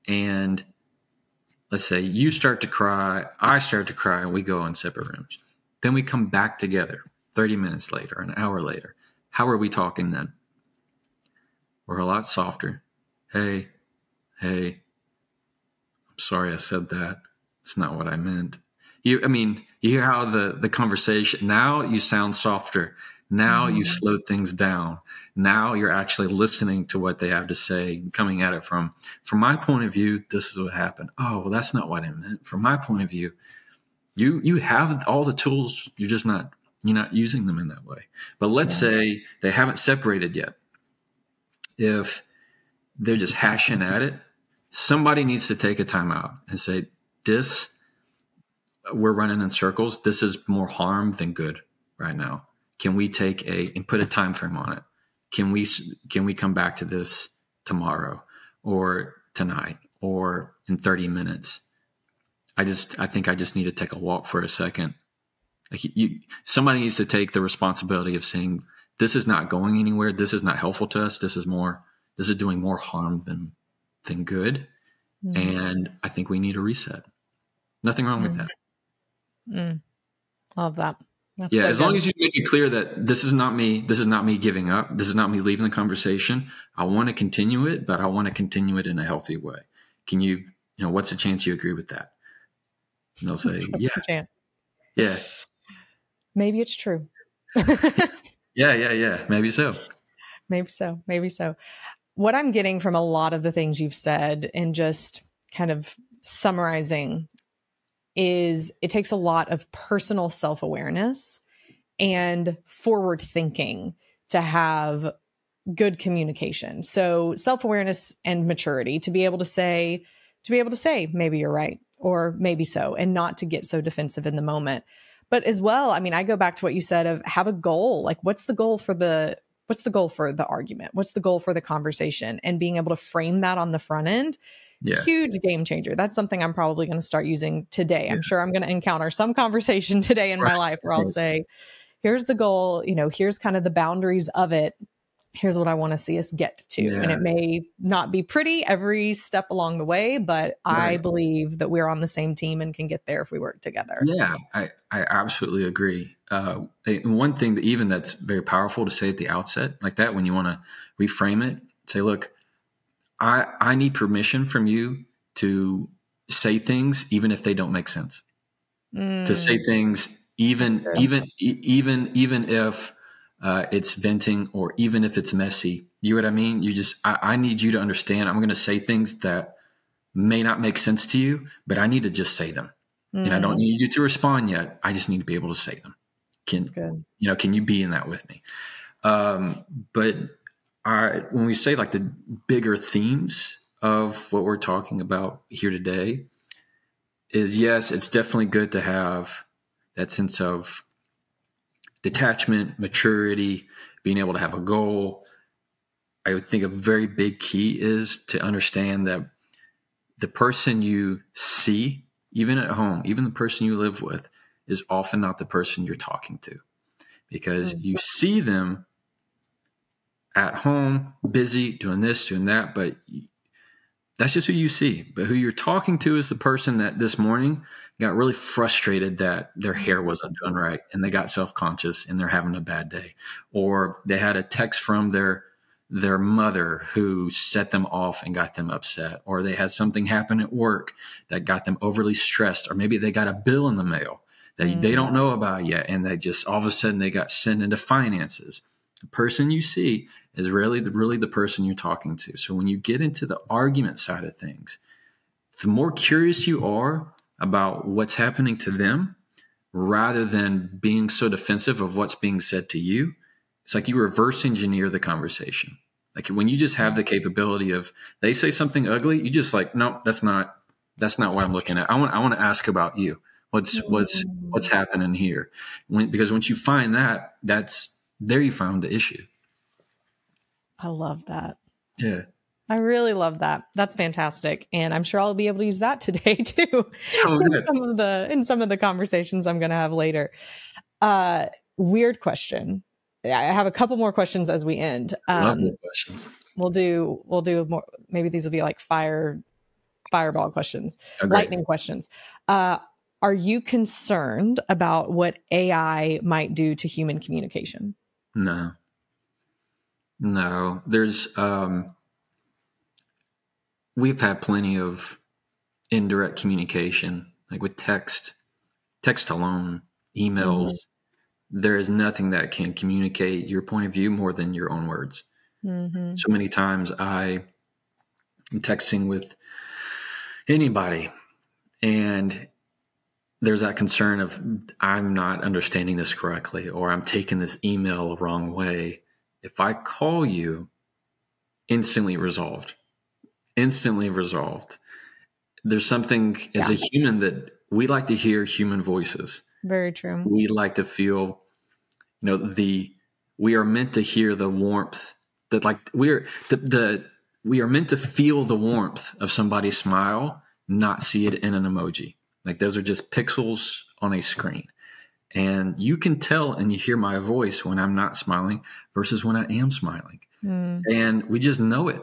Speaker 2: And let's say you start to cry, I start to cry, and we go in separate rooms. Then we come back together 30 minutes later, an hour later. How are we talking then? We're a lot softer. Hey, I'm sorry I said that. It's not what I meant. You hear how the conversation, now you sound softer. Now you slow things down. Now you're actually listening to what they have to say, coming at it from my point of view, this is what happened. Oh, well, that's not what I meant. From my point of view, you have all the tools. You're not using them in that way. But let's say they haven't separated yet. If they're just hashing at it, somebody needs to take a time out and say, we're running in circles. This is more harm than good right now. Can we and put a time frame on it? Can we come back to this tomorrow or tonight or in 30 minutes? I think I just need to take a walk for a second. Like somebody needs to take the responsibility of saying, this is not going anywhere. This is not helpful to us. This is doing more harm than good. And I think we need a reset. Nothing wrong with that.
Speaker 1: Love that. That's
Speaker 2: as long as you make it clear that this is not me giving up. This is not me leaving the conversation. I want to continue it, but I want to continue it in a healthy way. Can you, what's the chance you agree with that? And they'll say,
Speaker 1: what's the chance?
Speaker 2: Yeah.
Speaker 1: Maybe it's true.
Speaker 2: Yeah. Maybe so.
Speaker 1: Maybe so. What I'm getting from a lot of the things you've said and just kind of summarizing is it takes a lot of personal self-awareness and forward thinking to have good communication. So self-awareness and maturity to be able to say, maybe you're right, or maybe so, and not to get so defensive in the moment. But as well, I go back to what you said of have a goal. Like what's the goal for the argument? What's the goal for the conversation? And being able to frame that on the front end. Huge game changer. That's something I'm probably going to start using today. I'm sure I'm going to encounter some conversation today in my life where I'll say, here's the goal, here's kind of the boundaries of it. Here's what I want to see us get to. Yeah. And it may not be pretty every step along the way, but I believe that we're on the same team and can get there if we work together.
Speaker 2: Yeah, I absolutely agree. One thing that's very powerful to say at the outset like that, when you want to reframe it, say, look, I need permission from you to say things, even if they don't make sense. To say things, even if it's venting or even if it's messy. You know what I mean? I need you to understand. I'm going to say things that may not make sense to you, but I need to just say them. And I don't need you to respond yet. I just need to be able to say them. Can you be in that with me? But when we say like the bigger themes of what we're talking about here today is, yes, it's definitely good to have that sense of detachment, maturity, being able to have a goal. I would think a very big key is to understand that the person you see, even at home, even the person you live with, is often not the person you're talking to, because you see them at home, busy, doing this, doing that, but that's just who you see. But who you're talking to is the person that this morning got really frustrated that their hair wasn't done right and they got self-conscious and they're having a bad day. Or they had a text from their mother who set them off and got them upset. Or they had something happen at work that got them overly stressed. Or maybe they got a bill in the mail that they don't know about yet, and they just all of a sudden they got sent into finances. The person you see is really the person you're talking to. So when you get into the argument side of things, the more curious you are about what's happening to them, rather than being so defensive of what's being said to you, it's like you reverse engineer the conversation. Like when you just have the capability of, they say something ugly, you just like, no, that's not what I'm looking at. I want to ask about you. What's happening here? Because once you find that, there you found the issue.
Speaker 1: I love that.
Speaker 2: Yeah.
Speaker 1: I really love that. That's fantastic. And I'm sure I'll be able to use that today too. In some of the conversations I'm going to have later. Weird question. I have a couple more questions as we end.
Speaker 2: Love your questions.
Speaker 1: We'll do more. Maybe these will be like fireball questions, lightning questions. Are you concerned about what AI might do to human communication?
Speaker 2: No. There's, we've had plenty of indirect communication, like with text alone, emails. There is nothing that can communicate your point of view more than your own words. So many times I am texting with anybody, and there's that concern of I'm not understanding this correctly, or I'm taking this email the wrong way. If I call you, instantly resolved. There's something as a human that we like to hear human voices.
Speaker 1: Very true.
Speaker 2: We like to feel, we are meant to hear the warmth that, like, we are meant to feel the warmth of somebody's smile, not see it in an emoji. Like, those are just pixels on a screen. And you can tell and you hear my voice when I'm not smiling versus when I am smiling. And we just know it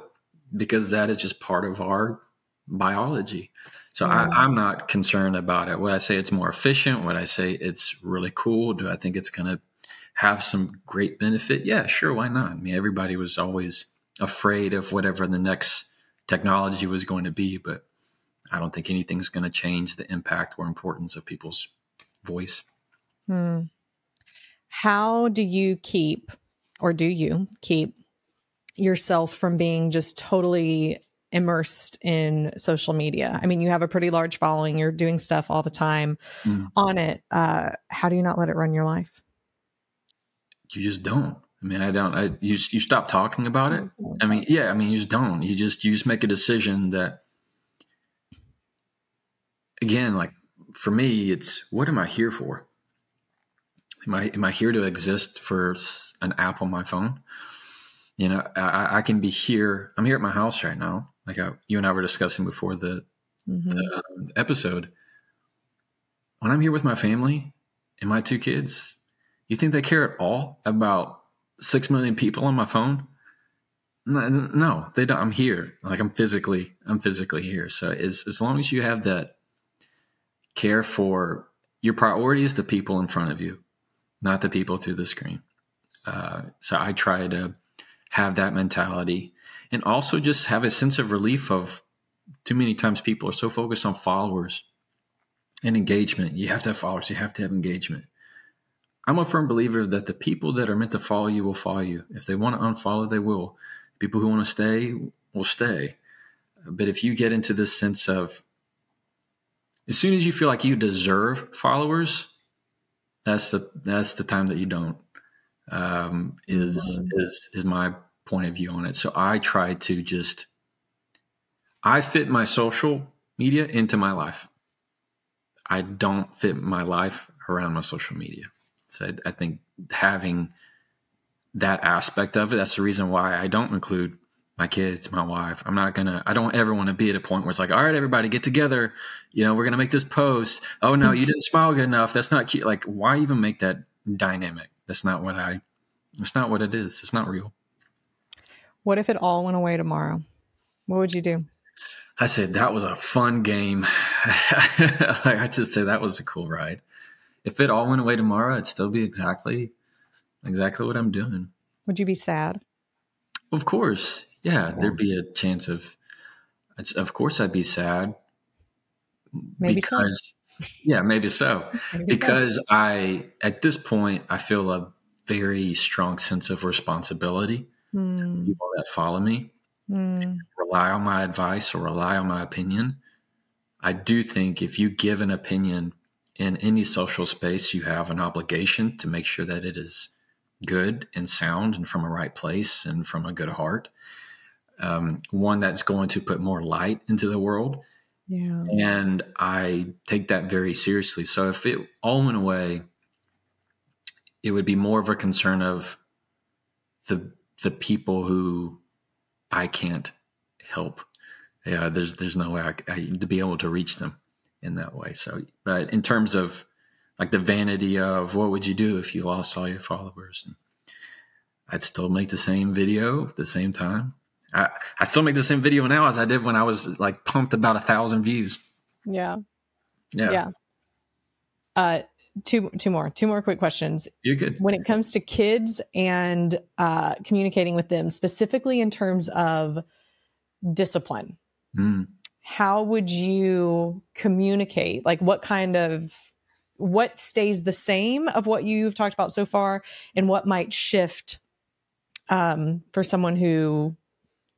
Speaker 2: because that is just part of our biology. So I'm not concerned about it. Would I say it's more efficient? Would I say it's really cool? Do I think it's going to have some great benefit? Yeah, sure. Why not? I mean, everybody was always afraid of whatever the next technology was going to be, but I don't think anything's going to change the impact or importance of people's voice.
Speaker 1: How do you keep yourself from being just totally immersed in social media? I mean, you have a pretty large following. You're doing stuff all the time on it. How do you not let it run your life?
Speaker 2: You just don't. I mean, you stop talking about it. I mean, you just don't. You just make a decision that, again, like for me, it's what am I here for? Am I here to exist for an app on my phone? I can be here. I'm here at my house right now. Like you and I were discussing before the episode. When I'm here with my family and my 2 kids, you think they care at all about 6 million people on my phone? No, they don't. I'm here. Like I'm physically here. So as long as you have that care for your priorities, the people in front of you, not the people through the screen. So I try to have that mentality and also just have a sense of relief of too many times people are so focused on followers and engagement. You have to have followers. You have to have engagement. I'm a firm believer that the people that are meant to follow you will follow you. If they want to unfollow, they will. People who want to stay will stay. But if you get into this sense of, as soon as you feel like you deserve followers, that's the time that you don't. Is my point of view on it. So I try to I fit my social media into my life. I don't fit my life around my social media. So I think having that aspect of it, that's the reason why I don't include my kids, my wife. I don't ever want to be at a point where it's like, all right, everybody get together. We're going to make this post. Oh no, you didn't smile good enough. That's not cute. Like, why even make that dynamic? It's not what it is. It's not real.
Speaker 1: What if it all went away tomorrow? What would you do?
Speaker 2: I said, that was a fun game. I just say that was a cool ride. If it all went away tomorrow, it'd still be exactly what I'm doing.
Speaker 1: Would you be sad?
Speaker 2: Of course. Yeah. There'd be a chance of course I'd be sad.
Speaker 1: Maybe so.
Speaker 2: Yeah, maybe so. Because at this point, I feel a very strong sense of responsibility to people that follow me, rely on my advice or rely on my opinion. I do think if you give an opinion in any social space, you have an obligation to make sure that it is good and sound and from a right place and from a good heart. One that's going to put more light into the world.
Speaker 1: Yeah.
Speaker 2: And I take that very seriously. So if it all went away, it would be more of a concern of the people who I can't help. Yeah, there's no way to be able to reach them in that way. So, but in terms of like the vanity of what would you do if you lost all your followers? I'd still make the same video at the same time. I still make the same video now as I did when I was like pumped about 1,000 views.
Speaker 1: Yeah.
Speaker 2: Yeah.
Speaker 1: Two more quick questions.
Speaker 2: You're good.
Speaker 1: When it comes to kids and communicating with them, specifically in terms of discipline, how would you communicate? Like what stays the same of what you've talked about so far, and what might shift for someone who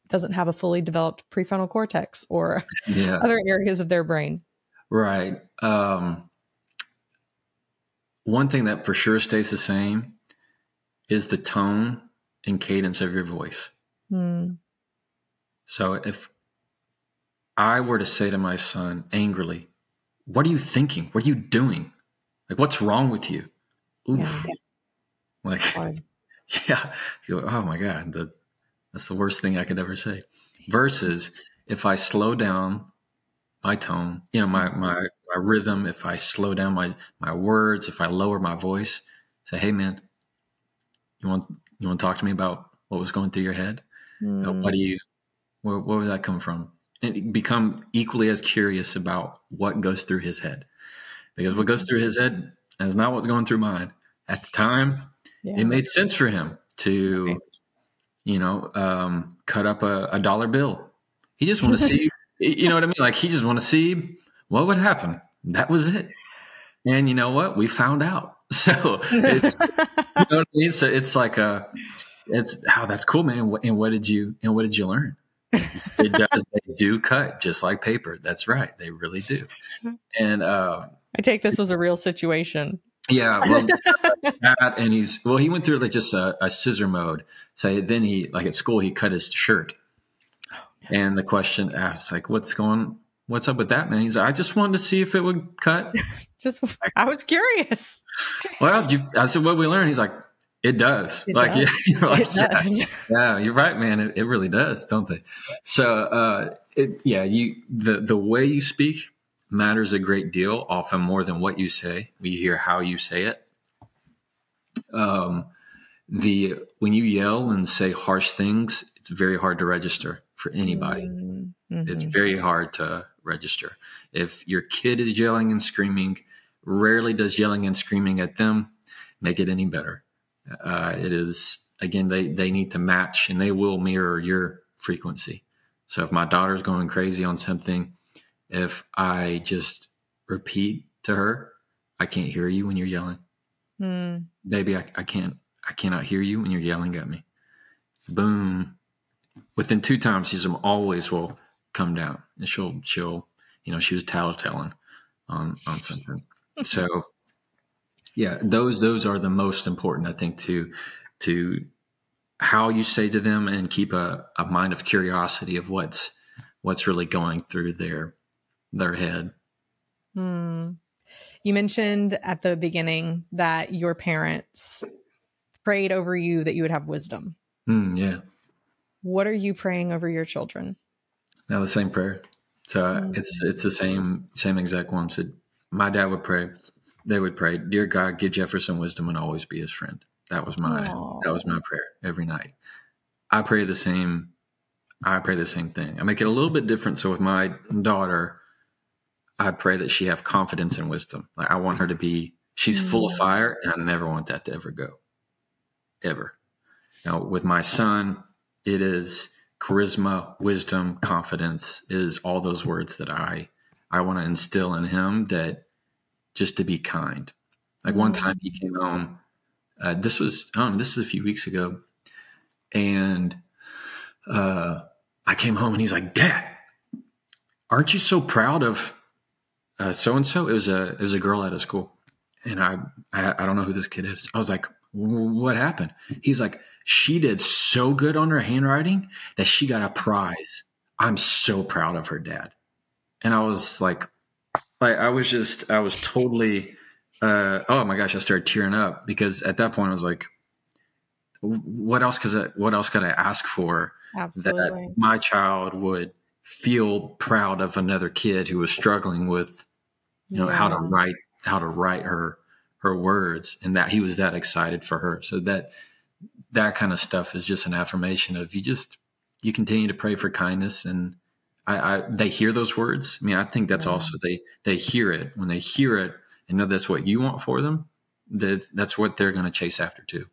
Speaker 1: doesn't have a fully developed prefrontal cortex or other areas of their brain?
Speaker 2: Right. One thing that for sure stays the same is the tone and cadence of your voice. So if I were to say to my son angrily, "What are you thinking? What are you doing? Like, what's wrong with you?" Oof. Like, yeah. Oh my God. That's the worst thing I could ever say. Versus if I slow down my tone, my rhythm, if I slow down my words, if I lower my voice, say, "Hey man, you want to talk to me about what was going through your head? Where would that come from?" And become equally as curious about what goes through his head, because what goes through his head is not what's going through mine. At the time, it made sense for him to, cut up a dollar bill. He just want to see, you know what I mean? Like he just want to see what would happen. That was it. And you know what? We found out. So it's, you know what I mean? So it's like that's cool, man. And what did you learn? They do cut just like paper. That's right. They really do. And I
Speaker 1: take this was a real situation.
Speaker 2: Yeah. Well, and he went through like just a scissor mode. So then at school, he cut his shirt. And the question asked, like, what's up with that, man? He's like, "I just wanted to see if it would cut."
Speaker 1: I was curious.
Speaker 2: Well, I said, "What we learned?" He's like, "It does."
Speaker 1: It does.
Speaker 2: It does. Yeah, you're right, man. It really does, don't they? So, the way you speak matters a great deal, often more than what you say. We hear how you say it. When you yell and say harsh things, it's very hard to register for anybody. It's very hard to register. If your kid is yelling and screaming, rarely does yelling and screaming at them make it any better. It is, again, they need to match, and they will mirror your frequency. So if my daughter's going crazy on something, if I just repeat to her, "I can't hear you when you're yelling. Baby, I cannot hear you when you're yelling at me." Boom. Within 2 times, she's always will come down, and she'll she was tattletelling on something. So yeah, those are the most important, I think, to how you say to them, and keep a mind of curiosity of what's really going through their head.
Speaker 1: You mentioned at the beginning that your parents prayed over you that you would have wisdom.
Speaker 2: Yeah.
Speaker 1: What are you praying over your children?
Speaker 2: Now the same prayer. So it's the same exact one. So my dad would pray. They would pray, "Dear God, give Jefferson wisdom and always be his friend." That was my prayer every night. I pray the same thing. I make it a little bit different. So with my daughter, I pray that she have confidence and wisdom. Like I want her to be, she's full of fire, and I never want that to ever go. Ever. Now with my son, it is charisma, wisdom, confidence is all those words that I want to instill in him, that just to be kind. Like one time he came home, this was a few weeks ago. And I came home and he's like, "Dad, aren't you so proud of so-and-so?" It was a girl at a school. And I don't know who this kid is. I was like, "What happened?" He's like, "She did so good on her handwriting that she got a prize. I'm so proud of her, Dad." And I was like I was totally, oh my gosh, I started tearing up, because at that point I was like, what else could I ask for?
Speaker 1: Absolutely.
Speaker 2: That my child would feel proud of another kid who was struggling with, how to write her words, and that he was that excited for her. So that kind of stuff is just an affirmation of you continue to pray for kindness. And they hear those words. I mean, I think that's also, they hear it. When they hear it and know that's what you want for them, that's what they're going to chase after too.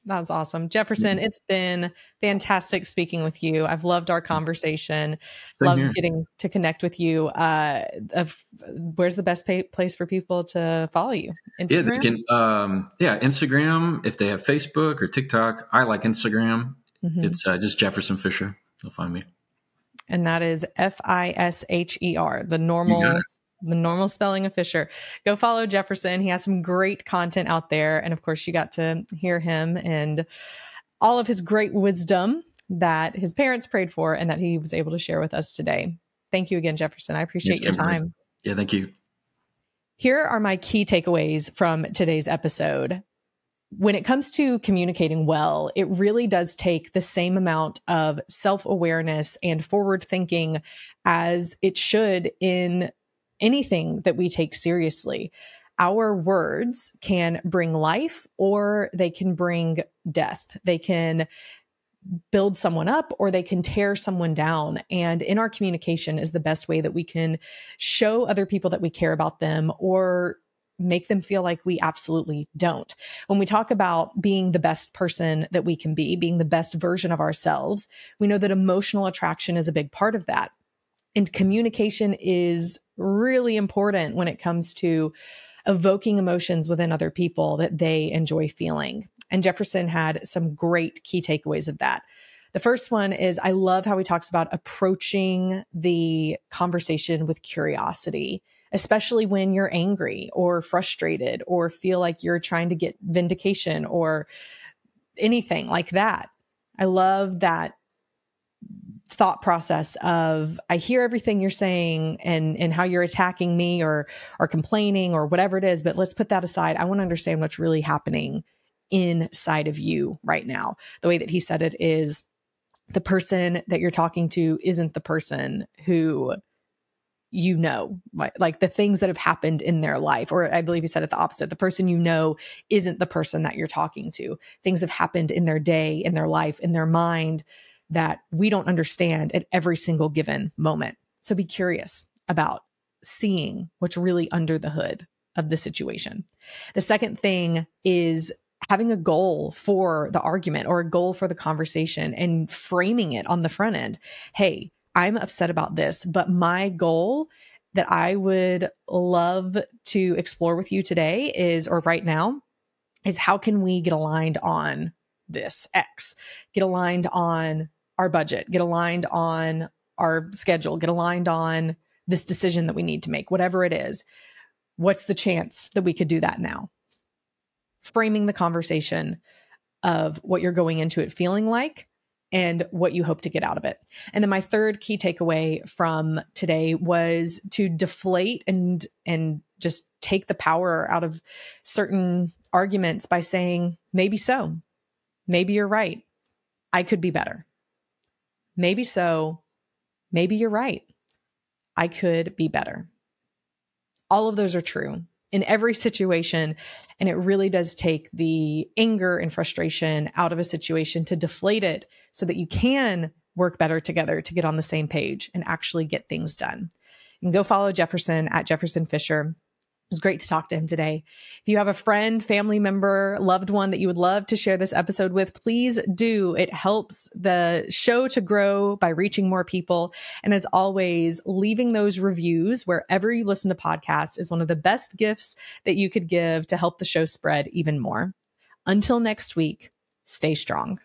Speaker 1: That's awesome. Jefferson, it's been fantastic speaking with you. I've loved our conversation. Love getting to connect with you. Where's the best place for people to follow you? Instagram?
Speaker 2: Instagram. If they have Facebook or TikTok, I like Instagram. It's just Jefferson Fisher. You'll find me.
Speaker 1: And that is Fisher, the normal spelling of Fisher. Go follow Jefferson. He has some great content out there. And of course, you got to hear him and all of his great wisdom that his parents prayed for and that he was able to share with us today. Thank you again, Jefferson. I appreciate your time.
Speaker 2: Yeah, thank you.
Speaker 1: Here are my key takeaways from today's episode. When it comes to communicating well, it really does take the same amount of self-awareness and forward thinking as it should in anything that we take seriously. Our words can bring life or they can bring death. They can build someone up or they can tear someone down. And in our communication is the best way that we can show other people that we care about them or make them feel like we absolutely don't. When we talk about being the best person that we can be, being the best version of ourselves, we know that emotional attraction is a big part of that. And communication is really important when it comes to evoking emotions within other people that they enjoy feeling. And Jefferson had some great key takeaways of that. The first one is I love how he talks about approaching the conversation with curiosity, especially when you're angry or frustrated or feel like you're trying to get vindication or anything like that. I love that thought process of I hear everything you're saying and how you're attacking me or complaining or whatever it is, but let's put that aside. I want to understand what's really happening inside of you right now. The way that he said it is the person that you're talking to isn't the person who you know, like the things that have happened in their life, or I believe he said it the opposite. The person you know isn't the person that you're talking to. Things have happened in their day, in their life, in their mind that we don't understand at every single given moment. So be curious about seeing what's really under the hood of the situation. The second thing is having a goal for the argument or a goal for the conversation and framing it on the front end. Hey, I'm upset about this, but my goal that I would love to explore with you today is, or right now, is how can we get aligned on this X, get aligned on our budget, get aligned on our schedule, get aligned on this decision that we need to make, whatever it is. What's the chance that we could do that now? Framing the conversation of what you're going into it feeling like and what you hope to get out of it. And then my third key takeaway from today was to deflate and just take the power out of certain arguments by saying, maybe so, maybe you're right. I could be better. Maybe so, maybe you're right. I could be better. All of those are true in every situation. And it really does take the anger and frustration out of a situation to deflate it so that you can work better together to get on the same page and actually get things done. You can go follow Jefferson at Jefferson Fisher. It was great to talk to him today. If you have a friend, family member, loved one that you would love to share this episode with, please do. It helps the show to grow by reaching more people. And as always, leaving those reviews wherever you listen to podcasts is one of the best gifts that you could give to help the show spread even more. Until next week, stay strong.